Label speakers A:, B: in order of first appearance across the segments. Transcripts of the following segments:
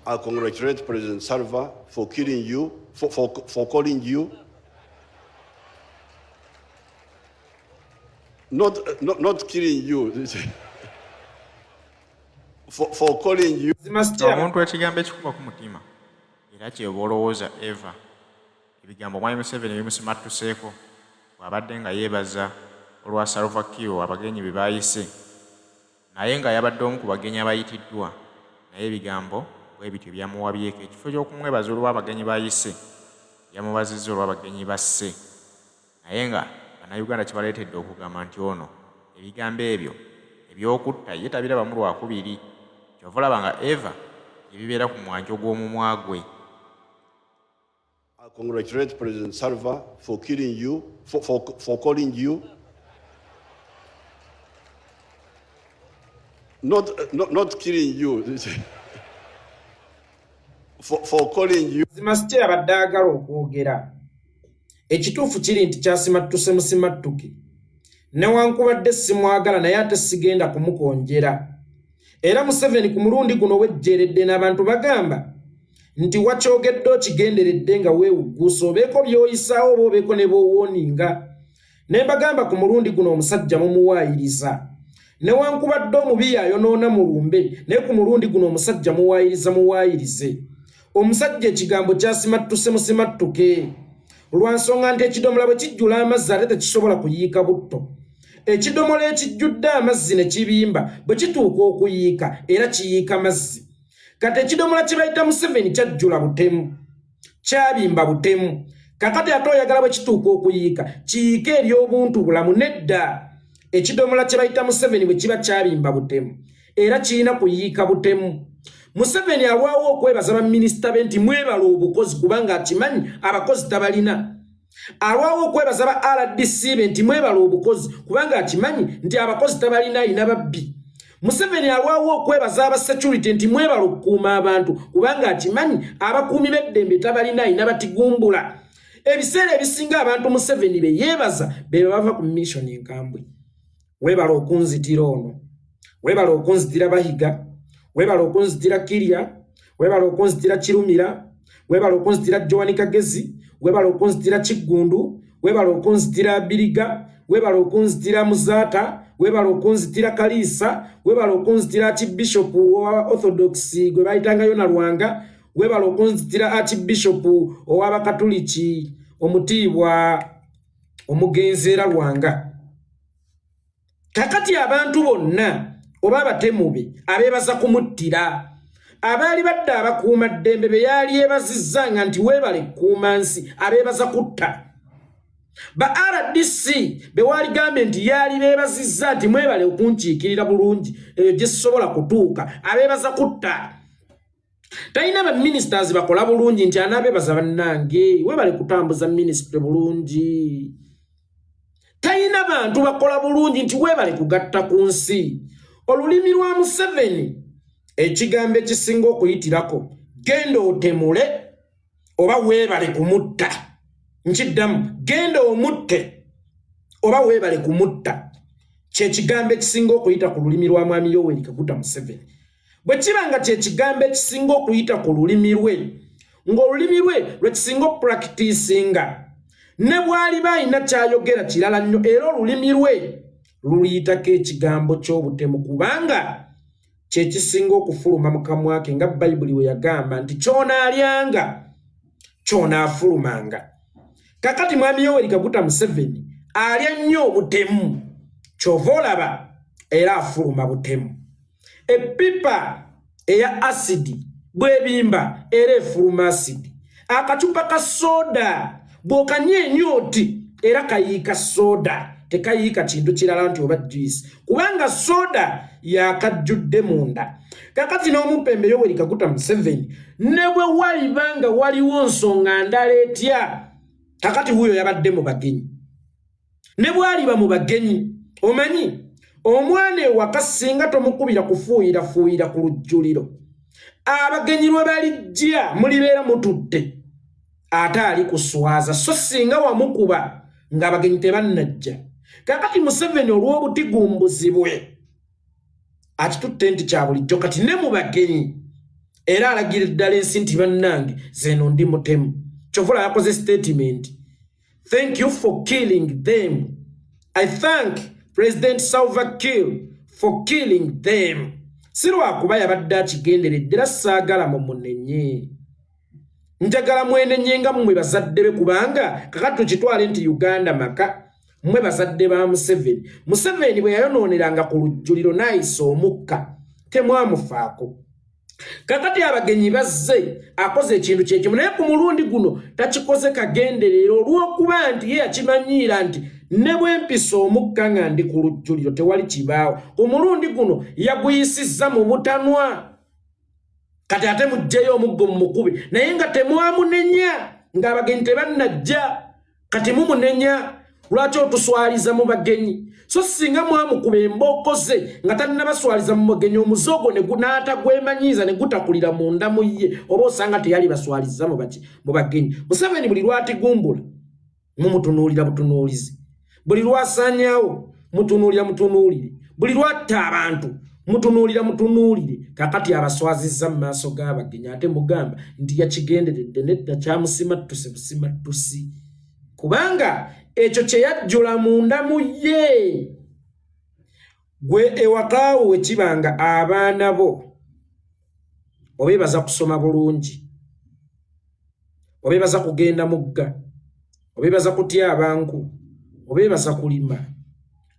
A: I congratulate President Salva for killing you, for calling you. Not killing you. for calling you.
B: Omuntu ekigambo ekikuba ku mutima era kyeoba olowooza Eva ebigambo Mwami Museveni bimusimattuseeko bw'abadde nga yeebaza olwa Salvakill abagenyi be baayise naye nga yabadde omu ku bagenyi abayitiddwa naye ebigambo bwe bityo byamuwabyeko ekifo ky'okumwebaza olw'abagenyi baayise yamubazizza olw'abagenyi basse naye nga bannayuganda kibaleetedde okugamba nti ono ebigambo ebyo eby'okutta ye tabirabamu lwakubiri kyova olaba nga Eva ebibeera ku mwanjo gw'omumwa gwe.
A: I congratulate President Salva for killing you, for calling you. Not killing you. for calling you.
C: Zimasitya abadde agala okwogera. Ekituufu kiri nti kyasimattuse musimattuke. Newankubadde simwagala naye ate sigenda kumukonjera. Era Museveni ku mulundi guno wejjeredde n'abantu bagamba nti wakyogedde okigenderedde nga weewugguusa obeeko by'oyisaawo oba obeeko ne b'owooninga. Ne mbagamba ku mulundi guno omusajja mumuwaayiriza. Newankubadde omubi yayonoona mulumbe naye ku mulundi guno omusajja muwaayirize. Omusajja ekigambo kyasimattuse musimattuke. Lwansonga nti ekidomola bwe kijjula amazzi ate tekisobola kuyiika butto. Ekidomola ekijjudde amazzi ne kibimba bwe kituuka okuyiika era kiyiika mazzi. Kati ekidomola kye bayita Museveni kyajjula butemu, kyabimba butemu. Kakati ate oyagala bwe kituuka okuyiika kiyiike eri obuntu bulamu nedda. Ekidomola kye bayita Museveni bwe kiba kyabimba butemu era kirina kuyiika butemu. Museveni alwawo okwebaza baminisita be nti mwebala obukozi kubanga akimanyi abakozi tabalina. Alwawo okwebaza ba RDC be nti mwebala obukozi kubanga akimanyi nti abakozi tabalina ina babbi. Museveni alwawo okwebaza aba security nti mwebala okukuuma abantu kubanga akimanyi abakuumi b'eddembe tabalina ina batigumbula. Ebiseera ebisinga abantu Museveni be yeebaza be bava ku mission enkambwe. Webala okunzitira ono, webala okunzitira Bahiga, webala okunzitira Kirya, webala okunzitira Kirumira, webala okunzitira Joani Kagezi, webala okunzitira Kiggundu, webala okunzitira Biriga, webala okunzitira Muzaata, webala okunzitira Kalisa, webala okunzitira Archbishop wa Orthodox gwe bayitangayo na Lwanga, webala okunzitira Archbishop ow'Abakatuliki omutiibwa omugenzi era Lwanga. Kakati abantu bonna oba abatemube abeebaza kumuttira abaali badde abakuuma ddembe be yali yeebazizza nga nti weebale kuuma nsi abeebaza kutta. Ba RDC be waaligambe nti yali beebazizza nti mwebale okunkiikirira bulungi eyo gye sisobola kutuuka abeebaza kutta. Talina ba ministers bakola bulungi nti anaabeebaza bannange weebale kutambuza ministry bulungi. Talina bantu bakola bulungi nti weebale kugatta ku nsi. Olulimi lwa Museveni ekigambo ekisinga okuyitirako genda otemule oba weebale kumutta. Nkiddamu genda omutte oba weebale kumutta. Kye kigambo ekisinga okuyita ku lulimi lwa Mwami Yoweri Kaguta Museveni. Bwe kiba nga kye kigambo ekisinga okuyita ku lulimi lwe ng'olulimi lwe lwe kisinga okupracticinga ne bwali bayina kyayogera kirala nnyo era olulimi lwe luliyitako ekigambo ky'obutemu kubanga kye kisinga okufuluma mu kamwa ke nga Bayibuli we yagamba nti ky'onaalyanga ky'onaafulumanga. Kakati Mwami Yoweri Kaguta Museveni alya nnyo obutemu ky'ova olaba era afuluma butemu. Epipa eya asidi bw'ebimba era efuluma asidi. Akacupa ka soda bw'okanywa enyooti era kayiika soda tekayiika kintu kirala nti oba juice kubanga soda yakajjudde munda. Kakati n'omupembe Yoweri Kaguta Museveni ne bwe walibanga waliwo nsonga ndala etya kakati huyo yabadde mu bagenyi. Ne bwaliba mu bagenyi omanyi omwana ewaka singa tomukubira kufuuyira ku lujjuliro abagenyi lwe balijja mulibeera mutudde ate ali kuswaza so singa wamukuba ng'abagenyi tebannajja. Kakati Museveni olw'obutigumbuzi bwe akitutte nti kya bulijjo kati ne mu bagenyi era alagira ddala ensi nti bannange zeno ndi mutemu. Kyovula yakoze statement. Thank you for killing them. I thank President Salvakill for killing them. Sirwa kuba yabadde akigenderedde era saagala mumunenye. Njagala mwenenye nga mmwe bazadde be kubanga kakati kitwale nti Uganda maka mmwe bazadde ba Museveni. Museveni bwe yayonooneranga ku lujjuliro n'ayisa omukka temwamufaako. Kakati abagenyi bazze akoze ekintu kyekimu naye ku mulundi guno takikoze kagenderero olw'okuba nti ye yakimanyiira nti ne bwe mpisa omukka nga ndi ku lujjuliro tewali kibaawo. Omulundi guno yaguyisizza mu butanwa. Kati ate mujjeyo omuggo mukube naye nga temwamunenya ng'abagenyi tebannajja kati mumunenya lwaki otuswaliza mu bagenyi. So singa mwamukuba embooko ze nga tannabaswaliza mu bagenyi omuzogo ne gunaata gwemanyiiza ne gutakulira munda mu ye oba osanga teyali baswaliza mu bagenyi. Museveni buli lwatigumbula mumutunuulira butunuulizi, buli lwasaanyaawo mutunuulira mutunuulire, buli lwatta abantu mutunuulira mutunuulire. Kakati abaswazizza mu maaso g'abagenyi ate mugamba nti yakigenderedde nedda kyamusimattuse busimattusi kubanga ekyo kye yajjula munda mu ye. Gwe ewakaawo wekibanga abaana bo obeebaza kusoma bulungi, obeebaza kugenda mugga, obeebaza kutya abantu, obeebaza kulima,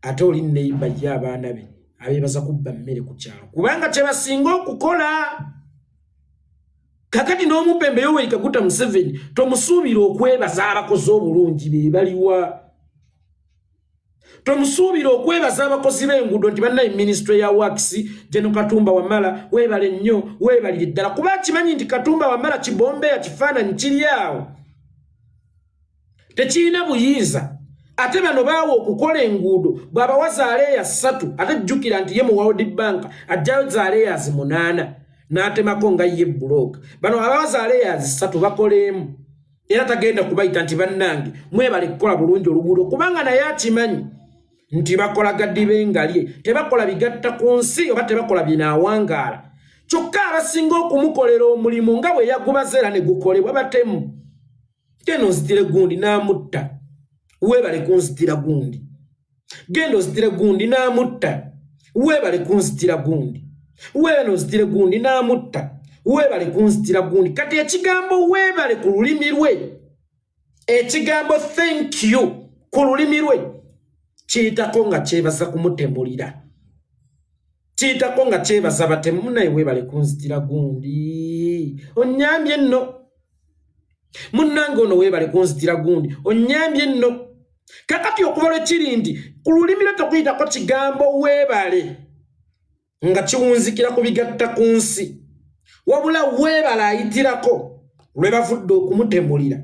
C: ate oli neiba ye abaana be abeebaza kubba mmere ku kyalo kubanga kye basinga okukola. Kakati n'omupembe Yoweri Kaguta Museveni tomusuubira okwebaza abakozi obulungi be baliwa. Tomusuubira okwebaza abakozi b'enguudo nti bannaye Ministry ya Works General Katumba Wamala weebale nnyo weebalire ddala kuba kimanyi nti Katumba Wamala kibombeya kifaananyi kiri awo tekirina buyinza. Ate bano baawo okukola enguudo bw'abawa zaaleya 3 ate jjukira nti ye mu World Bank ajjayo zaaleya 8 n'atemako nga ye buloka. Bano abawaza layers 3 bakoleemu era tagenda kubayita nti bannange mwebale kukola bulungi oluguudo kubanga naye akimanyi nti bakola gaddi bengalye tebakola bigatta ku nsi oba tebakola binaawangaala. Kyokka abasinga okumukolera omulimu nga bwe yagubaza era ne gukolebwa batemu. Genda onzitire gundi n'amutta weebale kunzitira gundi. Genda onzitire gundi n'amutta weebale kunzitira gundi. Weno zitire gundi n'amutta weebale kunzitira gundi. Kati ekigambo weebale ku lulimi lwe, ekigambo thank you ku lulimi lwe kiyitako nga kyebaza kumutemulira, kiyitako nga kyebaza batemu. Naye weebale kunzitira gundi onnyambye nno, munnange ono weebale kunzitira gundi onnyambye nno. Kakati okuva lwe kiri nti ku lulimi lwe tokuyitako kigambo weebale nga kiwunzikira ku bigatta ku nsi wabula weebala ayitirako lwe bavudde okumutemulira.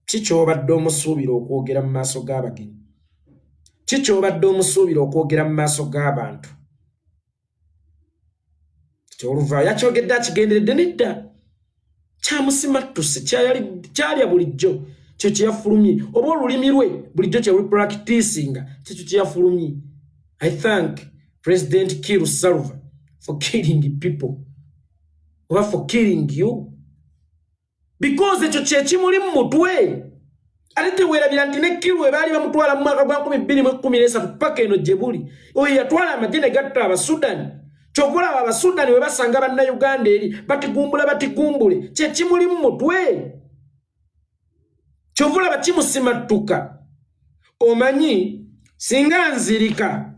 C: Kikyobadde omusuubira okwogera mu maaso g'abagenyi, kikyobadde omusuubira okwogera mu maaso g'abantu. Kyoluva yakyogedde akigenderedde nedda kyamusimattuse kyalya bulijjo kyo kyeyafulumye oba olulimi lwe bulijjo kye lupracticinga kyekyo kyeyafulumye. I thank President Kill Salva for killing people or for killing you because ekyo kye kimuli mu mutwe. Ate teweerabira nti ne Kill ebaali bamutwala mu mwaka gwa 2013 paka eno gye buli oyo yatwala amagye ne gatta Abasudani. Kyogolaba Abasudani we basanga bannayuganda eri batigumbule kye kimuli mu mutwe. Kyovulaba kimusimattuka. Omanyi singa nzirika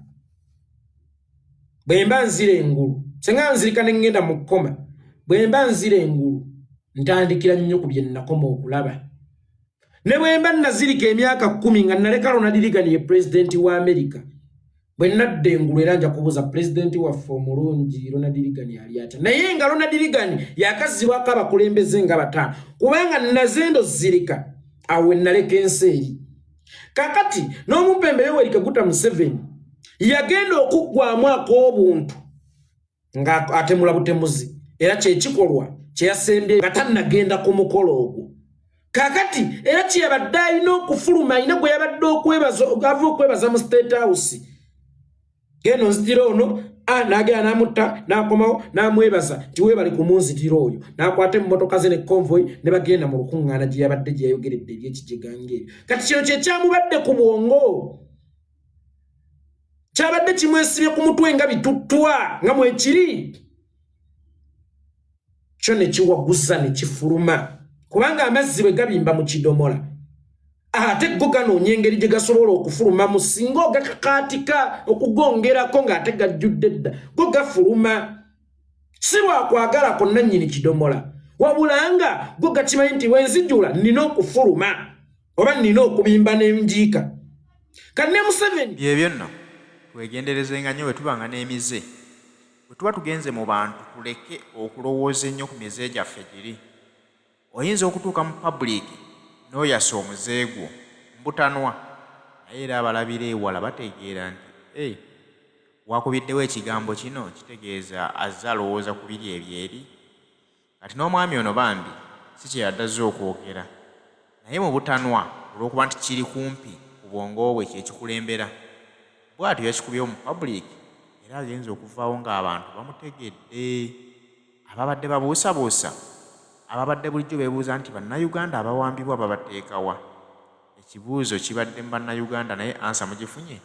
C: bwemba nzire engulu, singa nzirika ne ngenda mu kkoma, bwemba nzire engulu ntandikira nnyo ku bye nnakoma okulaba. Ne bwemba nazirika emyaka 10 nga naleka Ronald Reagan ye president wa America, bwe nadde engulu era nja kubuuza president waffe omulungi Ronald Reagan yali atya. Naye nga Ronald Reagan yakazibwako abakulembeze nga 5 kubanga nazendo zirika awe naleka ensi eri. Kakati n'omupembe Yoweri Kaguta Museveni yagenda okuggwamu ak'obuntu nga atemula butemuzi era kye kikolwa kye yasembye nga tannagenda ku mukolo ogwo. Kakati era kye yabadde alina okufuluma alina gwe yabadde okwebaza mu State House. Genda onzitira ono Nagera namutta nakomawo namwebaza nti weebale ku munzitiro oyo nakwata emmotoka ze ne convoy ne bagenda mu lukuŋŋaana gye yabadde gye yayogeredde eby'ekijegange kati kino kye kyamubadde ku bwongo kyabadde kimwesibye ku mutwe nga bituttwa nga mwekiri kyo ne kiwaguza ne kifuluma kubanga amazzi bwe gabimba mu kidomola ate go ganoonya engeri gye gasobola okufulumamu singa ogakakaatika okugongerako ng'ate gajjudde dda go gafuluma si lwakwagala konna nnyini kidomola wabula nga go gakimanyi nti wenzijula nina okufuluma oba nina okubimba n'enjiika kanne Museveni
B: byebyo nno twegenderezenga nnyo bwe tubanga n'emize bwe tuba tugenze mu bantu tuleke okulowooza ennyo ku mize gyaffe giri oyinza okutuuka mu public n'oyasa omuze gwo mbutanwa naye era abalabira ewala bategeera nti wakubiddewo ekigambo kino kitegeeza azze alowooza ku biri ebyeri kati n'omwami ono bambi si kye yaddaze okwogera naye mu butanwa olw'okuba nti kiri kumpi ku bwongo bwe kyekikulembera bw'atyo yakikubyewo mu public era agenza okuvaawo ng'abantu bamutegedde ababadde babuusabuusa ababadde bulijjo beebuuza nti bannayuganda abawambibwa babateekawa ekibuuzo kibadde mu bannayuganda naye ansa mugifunye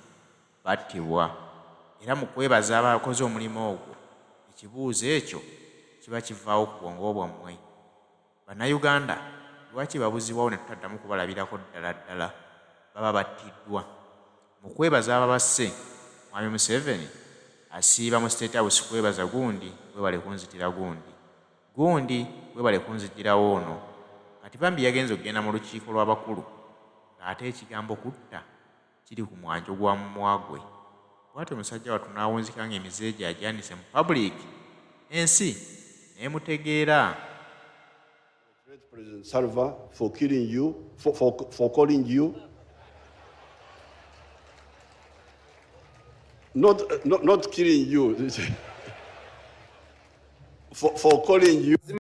B: battibwa era mu kwebaza abakoze omulimu ogwo ekibuuzo ekyo kiba kivaawo ku bwongo bwammwe bannayuganda lwaki babuzibwawo ne tutaddamu kubalabirako ddala ddala baba battiddwa mu kwebaza ababasse mwami Museveni asiiba mu State House kwebaza gundi webale kunzitira gundi webale kunzijirawo ono kati bambi yagenza okugenda mu lukiiko lw'abakulu ng'ate ekigambo kutta kiri ku mwanjo gwa mumwagwe bw'atyo omusajja wattu n'awunzika ng'emize gye agyanise mu public ensi neemutegeera.
A: President Salva for killing you, for calling you not killing you for calling you